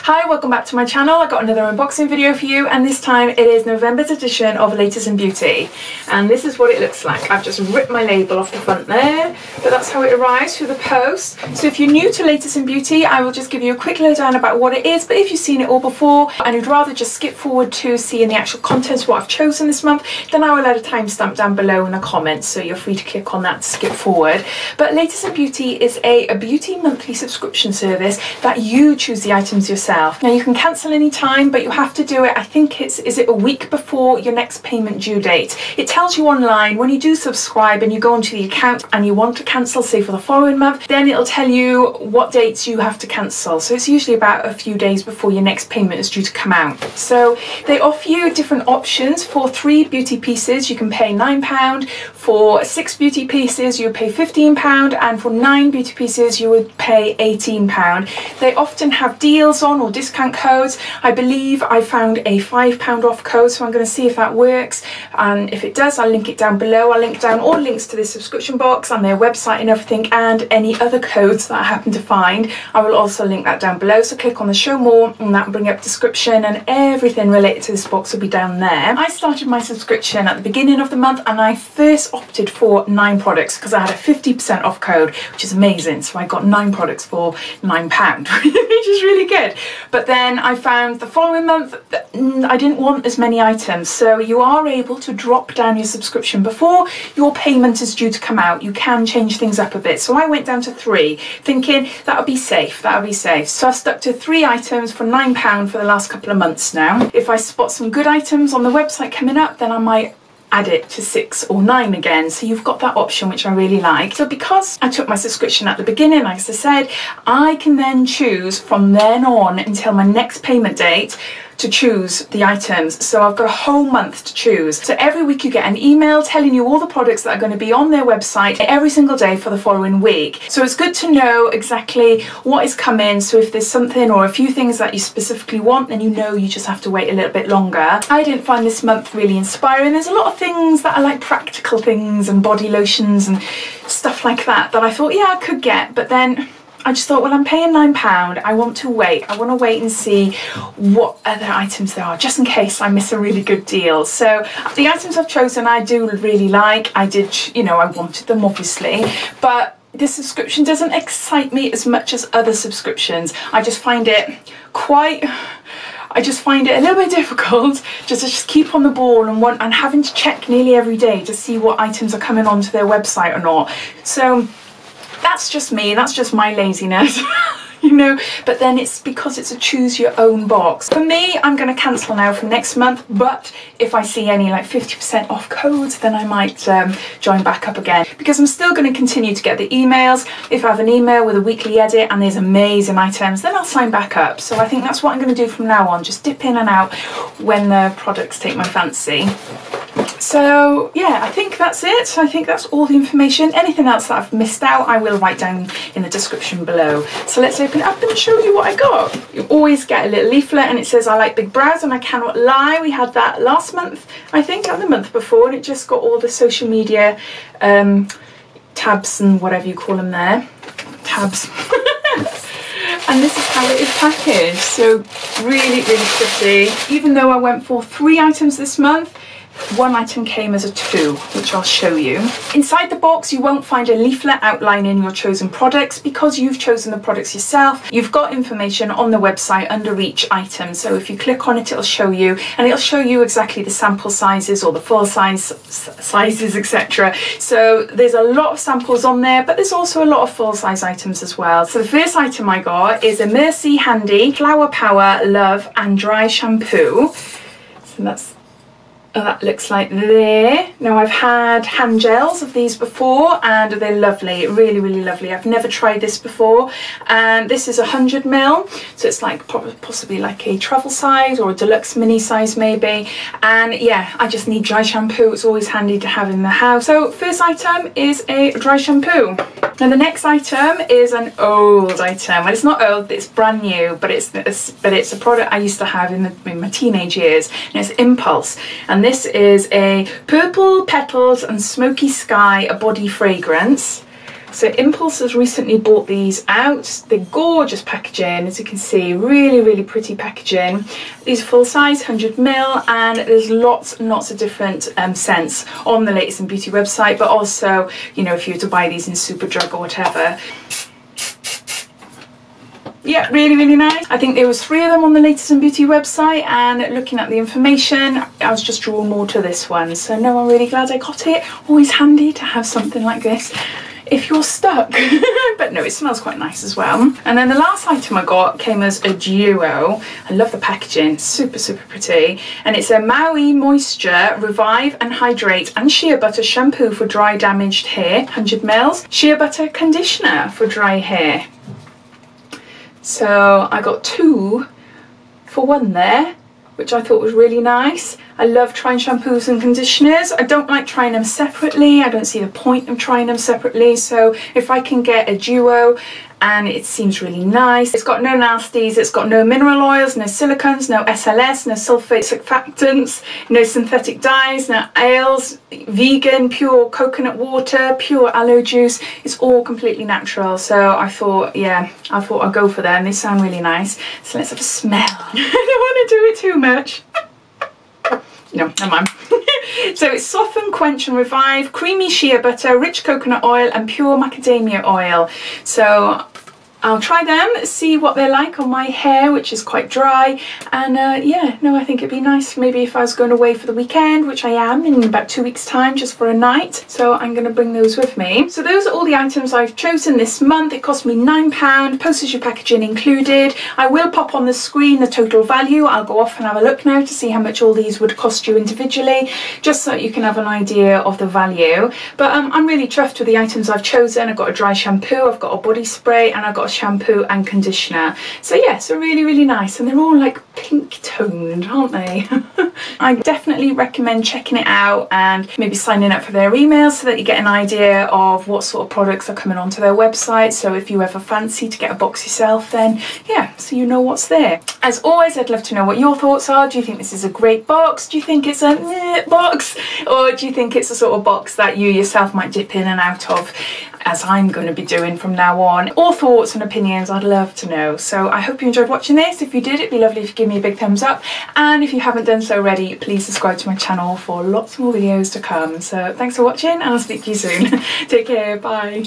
Hi, welcome back to my channel. I got another unboxing video for you, and this time it is November's edition of Latest in Beauty, and this is what it looks like. I've just ripped my label off the front there, but that's how it arrives through the post. So if you're new to Latest in Beauty, I will just give you a quick lowdown about what it is, but if you've seen it all before and you'd rather just skip forward to seeing the actual contents of what I've chosen this month, then I will add a timestamp down below in the comments, so you're free to click on that to skip forward. But Latest in Beauty is a beauty monthly subscription service that you choose the items yourself. Now you can cancel any time, but you have to do it, I think is it a week before your next payment due date. It tells you online when you do subscribe and you go onto the account and you want to cancel, say for the following month, then it'll tell you what dates you have to cancel. So it's usually about a few days before your next payment is due to come out. So they offer you different options. For 3 beauty pieces you can pay £9, for 6 beauty pieces you would pay £15, and for 9 beauty pieces you would pay £18. They often have deals on or discount codes. I believe I found a £5 off code, so I'm going to see if that works, and if it does I'll link it down below. I'll link down all links to this subscription box and their website and everything, and any other codes that I happen to find. I will also link that down below, so click on the show more and that will bring up description, and everything related to this box will be down there. I started my subscription at the beginning of the month and I first opted for 9 products because I had a 50% off code, which is amazing. So I got 9 products for £9 which is really good. But then I found the following month that I didn't want as many items, so you are able to drop down your subscription before your payment is due to come out. You can change things up a bit, so I went down to 3 thinking that'll be safe, so I've stuck to 3 items for £9 for the last couple of months now. If I spot some good items on the website coming up, then I might add it to 6 or 9 again, so you've got that option, which I really like. So because I took my subscription at the beginning, like I said, I can then choose from then on until my next payment date to choose the items. So I've got a whole month to choose. So every week you get an email telling you all the products that are going to be on their website every single day for the following week. So it's good to know exactly what is coming, so if there's something or a few things that you specifically want, then you know you just have to wait a little bit longer. I didn't find this month really inspiring. There's a lot of things that are like practical things and body lotions and stuff like that I thought, yeah, I could get, but then I just thought, well, I'm paying £9, I want to wait. I want to wait and see what other items there are, just in case I miss a really good deal. So the items I've chosen I do really like. I did, you know, I wanted them obviously, but this subscription doesn't excite me as much as other subscriptions. I just find it a little bit difficult just to keep on the ball and having to check nearly every day to see what items are coming onto their website or not. So that's just me, that's just my laziness. You know, but then it's because it's a choose your own box. For me, I'm going to cancel now for next month, but if I see any like 50% off codes, then I might join back up again, because I'm still going to continue to get the emails. If I have an email with a weekly edit and there's amazing items, then I'll sign back up. So I think that's what I'm going to do from now on, just dip in and out when the products take my fancy. So yeah, I think that's it. I think that's all the information. Anything else that I've missed out, I will write down in the description below. So let's open it up and show you what I got. You always get a little leaflet and it says I like big brows, and I cannot lie, we had that last month, I think, and the month before, and it just got all the social media tabs and whatever you call them there. Tabs. And this is how it is packaged. So really, really pretty. Even though I went for 3 items this month, 1 item came as a 2, which I'll show you. Inside the box you won't find a leaflet outlining your chosen products because you've chosen the products yourself. You've got information on the website under each item, so if you click on it it'll show you, and it'll show you exactly the sample sizes or the full size sizes, etc. So there's a lot of samples on there, but there's also a lot of full size items as well. So the first item I got is a Mercy Handy Flower Power Love and Dry Shampoo. So that's that looks like there. Now I've had hand gels of these before and they're lovely, really, really lovely. I've never tried this before, and this is 100ml, so it's like possibly like a travel size or a deluxe mini size maybe. And yeah, I just need dry shampoo. It's always handy to have in the house. So first item is a dry shampoo. Now the next item is an old item. Well, it's not old, it's brand new, but it's a product I used to have in my teenage years, and it's Impulse. And this is a Purple Petals and Smoky Sky, a body fragrance. So Impulse has recently bought these out. They're gorgeous packaging, as you can see, really pretty packaging. These are full size, 100ml, and there's lots and lots of different scents on the Latest in Beauty website, but also, you know, if you were to buy these in Superdrug or whatever. Yeah, really nice. I think there was 3 of them on the Latest in Beauty website, and looking at the information, I was just drawn more to this one. So no, I'm really glad I got it. Always handy to have something like this if you're stuck. But no, it smells quite nice as well. And then the last item I got came as a duo. I love the packaging, super pretty. And it's a Maui Moisture Revive and Hydrate and Shea Butter Shampoo for dry damaged hair, 100ml. Shea Butter Conditioner for dry hair. So I got 2 for 1 there, which I thought was really nice. I love trying shampoos and conditioners. I don't like trying them separately. I don't see the point of trying them separately. So if I can get a duo, and it seems really nice. It's got no nasties, it's got no mineral oils, no silicones, no SLS, no sulfate surfactants, no synthetic dyes, no oils, vegan, pure coconut water, pure aloe juice. It's all completely natural. So I thought, yeah, I'd go for them. They sound really nice. So let's have a smell. I don't want to do it too much. No, never mind. So it's Soften, Quench and Revive, Creamy Shea Butter, Rich Coconut Oil and Pure Macadamia Oil. So I'll try them, see what they're like on my hair, which is quite dry. And yeah, no, I think it'd be nice maybe if I was going away for the weekend, which I am in about 2 weeks time, just for a night. So I'm going to bring those with me. So those are all the items I've chosen this month. It cost me £9, postage and packaging included. I will pop on the screen the total value. I'll go off and have a look now to see how much all these would cost you individually, just so that you can have an idea of the value. But I'm really chuffed with the items I've chosen. I've got a dry shampoo, I've got a body spray, and I've got a shampoo and conditioner. So yeah, so really nice, and they're all like pink toned, aren't they? I definitely recommend checking it out and maybe signing up for their emails so that you get an idea of what sort of products are coming onto their website. So if you ever fancy to get a box yourself, then yeah, so you know what's there. As always, I'd love to know what your thoughts are. Do you think this is a great box? Do you think it's a meh box? Or do you think it's a sort of box that you yourself might dip in and out of, as I'm going to be doing from now on? All thoughts and opinions, I'd love to know. So I hope you enjoyed watching this. If you did, it'd be lovely if you give me a big thumbs up. And if you haven't done so already, please subscribe to my channel for lots more videos to come. So thanks for watching, and I'll speak to you soon. Take care, bye.